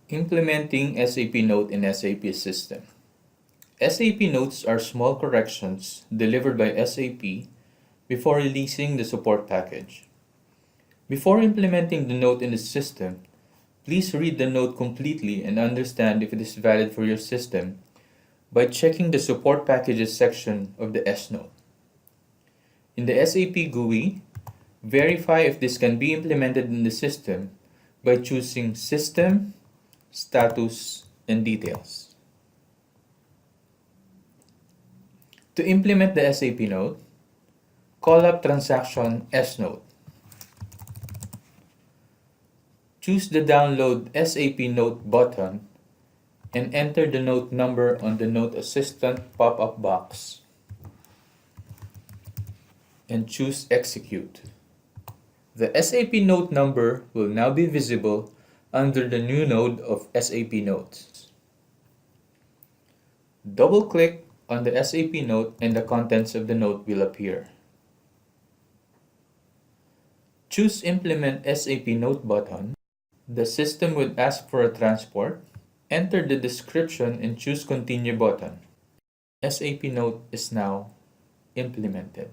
Implementing SAP Note in SAP System. SAP Notes are small corrections delivered by SAP before releasing the support package. Before implementing the note in the system, please read the note completely and understand if it is valid for your system by checking the support packages section of the S note. In the SAP GUI, verify if this can be implemented in the system by choosing System, Status, and Details. To implement the SAP note, call up transaction S note. Choose the Download SAP Note button and enter the note number on the Note Assistant pop-up box and choose Execute. The SAP Note number will now be visible under the new node of SAP Notes. Double-click on the SAP Note and the contents of the note will appear. Choose Implement SAP Note button. The system would ask for a transport. Enter the description and choose Continue button. SAP Note is now implemented.